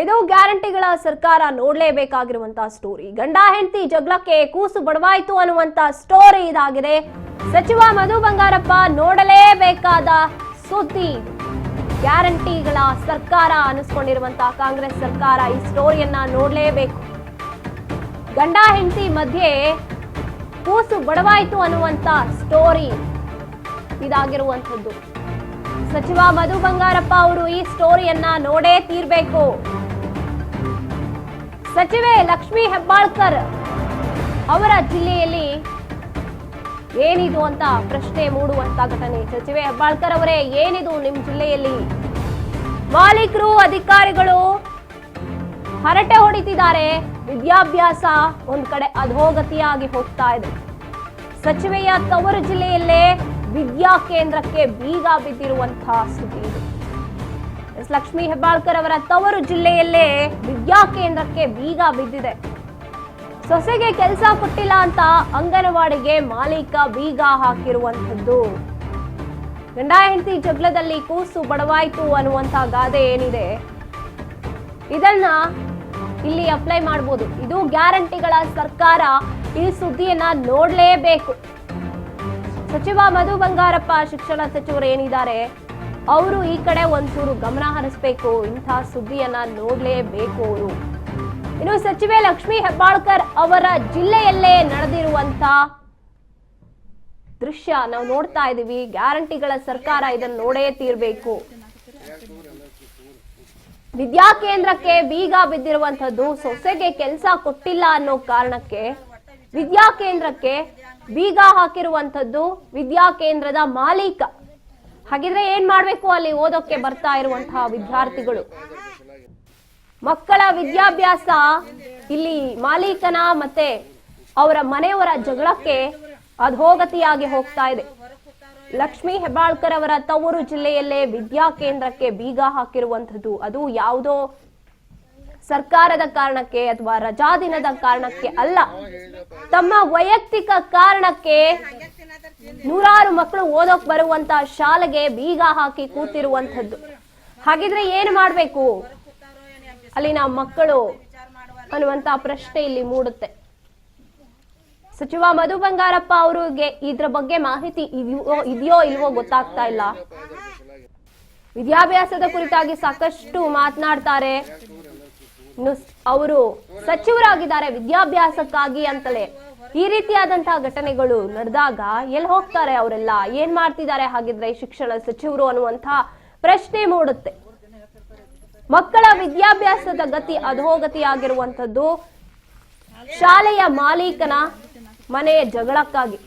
ಇದು ಗ್ಯಾರಂಟಿಗಳ ಸರ್ಕಾರ ನೋಡಲೇಬೇಕಾಗಿರುವಂತಹ ಸ್ಟೋರಿ. ಗಂಡ ಹೆಂಡತಿ ಜಗಳಕ್ಕೆ ಕೂಸು ಬಡವಾಯಿತು ಅನ್ನುವಂತ ಸ್ಟೋರಿ ಇದಾಗಿದೆ. ಸಚಿವ ಮಧು ಬಂಗಾರಪ್ಪ ನೋಡಲೇಬೇಕಾದ ಸುದ್ದಿ. ಗ್ಯಾರಂಟಿಗಳ ಸರ್ಕಾರ ಅನಿಸ್ಕೊಂಡಿರುವಂತಹ ಕಾಂಗ್ರೆಸ್ ಸರ್ಕಾರ ಈ ಸ್ಟೋರಿಯನ್ನ ನೋಡಲೇಬೇಕು. ಗಂಡ ಹೆಂಡತಿ ಮಧ್ಯೆ ಕೂಸು ಬಡವಾಯಿತು ಅನ್ನುವಂತ ಸ್ಟೋರಿ ಇದಾಗಿರುವಂಥದ್ದು. ಸಚಿವ ಮಧು ಬಂಗಾರಪ್ಪ ಅವರು ಈ ಸ್ಟೋರಿಯನ್ನ ನೋಡೇ ತೀರ್ಬೇಕು. ಸಚಿವೆ ಲಕ್ಷ್ಮೀ ಹೆಬ್ಬಾಳ್ಕರ್ ಅವರ ಜಿಲ್ಲೆಯಲ್ಲಿ ಏನಿದು ಅಂತ ಪ್ರಶ್ನೆ ಮೂಡುವಂತ ಘಟನೆ. ಸಚಿವೆ ಹೆಬ್ಬಾಳ್ಕರ್ ಅವರೇ, ಏನಿದು ನಿಮ್ಮ ಜಿಲ್ಲೆಯಲ್ಲಿ? ಮಾಲೀಕರು ಅಧಿಕಾರಿಗಳು ಹರಟೆ ಹೊಡಿತಿದ್ದಾರೆ. ವಿದ್ಯಾಭ್ಯಾಸ ಒಂದ್ ಕಡೆ ಅಧೋಗತಿಯಾಗಿ ಹೋಗ್ತಾ ಇದೆ. ಸಚಿವೆಯ ತವರು ಜಿಲ್ಲೆಯಲ್ಲೇ ವಿದ್ಯಾ ಕೇಂದ್ರಕ್ಕೆ ಬೀಗ ಬಿದ್ದಿರುವಂತಹ ಸುದ್ದಿ ಇದು. ಲಕ್ಷ್ಮೀ ಹೆಬ್ಬಾಳ್ಕರ್ ಅವರ ತವರು ಜಿಲ್ಲೆಯಲ್ಲೇ ವಿದ್ಯಾ ಕೇಂದ್ರಕ್ಕೆ ಬೀಗ ಬಿದ್ದಿದೆ. ಸೊಸೆಗೆ ಕೆಲಸ ಕೊಟ್ಟಿಲ್ಲ ಅಂತ ಅಂಗನವಾಡಿಗೆ ಮಾಲೀಕ ಬೀಗ ಹಾಕಿರುವಂಥದ್ದು. ಗಂಡ ಹೆಂಡತಿ ಜಗಳದಲ್ಲಿ ಕೂಸು ಬಡವಾಯಿತು ಅನ್ನುವಂತ ಗಾದೆ ಏನಿದೆ, ಇದನ್ನ ಇಲ್ಲಿ ಅಪ್ಲೈ ಮಾಡಬಹುದು. ಇದು ಗ್ಯಾರಂಟಿಗಳ ಸರ್ಕಾರ. ಈ ಸುದ್ದಿಯನ್ನ ನೋಡ್ಲೇಬೇಕು. ಸಚಿವ ಮಧು ಬಂಗಾರಪ್ಪ ಶಿಕ್ಷಣ ಸಚಿವರು ಏನಿದ್ದಾರೆ, ಅವರು ಈ ಕಡೆ ಒಂಚೂರು ಗಮನ ಹರಿಸಬೇಕು. ಇಂಥ ಸುದ್ದಿಯನ್ನ ನೋಡ್ಲೇಬೇಕು ಅವರು. ಇನ್ನು ಸಚಿವೆ ಲಕ್ಷ್ಮೀ ಹೆಬ್ಬಾಳ್ಕರ್ ಅವರ ಜಿಲ್ಲೆಯಲ್ಲೇ ನಡೆದಿರುವಂತ ದೃಶ್ಯ ನಾವು ನೋಡ್ತಾ ಇದೀವಿ. ಗ್ಯಾರಂಟಿಗಳ ಸರ್ಕಾರ ಇದನ್ನು ನೋಡೇ ತೀರ್ಬೇಕು. ವಿದ್ಯಾ ಕೇಂದ್ರಕ್ಕೆ ಬೀಗ ಬಿದ್ದಿರುವಂತದ್ದು. ಸೊಸೆಗೆ ಕೆಲಸ ಕೊಟ್ಟಿಲ್ಲ ಅನ್ನೋ ಕಾರಣಕ್ಕೆ ವಿದ್ಯಾ ಕೇಂದ್ರಕ್ಕೆ ಬೀಗ ಹಾಕಿರುವಂತದ್ದು ವಿದ್ಯಾ ಕೇಂದ್ರದ ಮಾಲೀಕ. ಹಾಗಿದ್ರೆ ಏನ್ ಮಾಡ್ಬೇಕು ಅಲ್ಲಿ ಓದೋಕೆ ಬರ್ತಾ ಇರುವಂತಹ ವಿದ್ಯಾರ್ಥಿಗಳು? ಮಕ್ಕಳ ವಿದ್ಯಾಭ್ಯಾಸ ಇಲ್ಲಿ ಮಾಲೀಕನ ಮತ್ತೆ ಅವರ ಮನೆಯವರ ಜಗಳಕ್ಕೆ ಅಧೋಗತಿಯಾಗಿ ಹೋಗ್ತಾ ಇದೆ. ಲಕ್ಷ್ಮೀ ಹೆಬ್ಬಾಳ್ಕರ್ ಅವರ ತವರು ಜಿಲ್ಲೆಯಲ್ಲೇ ವಿದ್ಯಾ ಕೇಂದ್ರಕ್ಕೆ ಬೀಗ ಹಾಕಿರುವಂತದ್ದು. ಅದು ಯಾವುದೋ ಸರ್ಕಾರದ ಕಾರಣಕ್ಕೆ ಅಥವಾ ರಜಾ ದಿನದ ಕಾರಣಕ್ಕೆ ಅಲ್ಲ, ತಮ್ಮ ವೈಯಕ್ತಿಕ ಕಾರಣಕ್ಕೆ ನೂರಾರು ಮಕ್ಕಳು ಓದೋಕ್ ಬರುವಂತ ಶಾಲೆಗೆ ಬೀಗ ಹಾಕಿ ಕೂತಿರುವಂತದ್ದು. ಹಾಗಿದ್ರೆ ಏನು ಮಾಡ್ಬೇಕು ಅಲ್ಲಿನ ಮಕ್ಕಳು ಅನ್ನುವಂತ ಪ್ರಶ್ನೆ ಇಲ್ಲಿ ಮೂಡುತ್ತೆ. ಸಚಿವ ಮಧು ಬಂಗಾರಪ್ಪ ಅವರಿಗೆ ಇದ್ರ ಬಗ್ಗೆ ಮಾಹಿತಿ ಇದೆಯೋ ಇಲ್ವೋ ಗೊತ್ತಾಗ್ತಾ ಇಲ್ಲ. ವಿದ್ಯಾಭ್ಯಾಸದ ಕುರಿತಾಗಿ ಸಾಕಷ್ಟು ಮಾತನಾಡ್ತಾರೆ. ಇನ್ನು ಅವರು ಸಚಿವರಾಗಿದ್ದಾರೆ ವಿದ್ಯಾಭ್ಯಾಸಕ್ಕಾಗಿ ಅಂತಲೇ. ಈ ರೀತಿಯಾದಂತಹ ಘಟನೆಗಳು ನಡೆದಾಗ ಎಲ್ಲಿ ಹೋಗ್ತಾರೆ ಅವರೆಲ್ಲ? ಏನ್ ಮಾಡ್ತಿದ್ದಾರೆ ಹಾಗಿದ್ರೆ ಶಿಕ್ಷಣ ಸಚಿವರು ಅನ್ನುವಂತ ಪ್ರಶ್ನೆ ಮೂಡುತ್ತೆ. ಮಕ್ಕಳ ವಿದ್ಯಾಭ್ಯಾಸದ ಗತಿ ಅಧೋಗತಿಯಾಗಿರುವಂತದ್ದು ಶಾಲೆಯ ಮಾಲೀಕನ ಮನೆಯ ಜಗಳಕ್ಕಾಗಿ.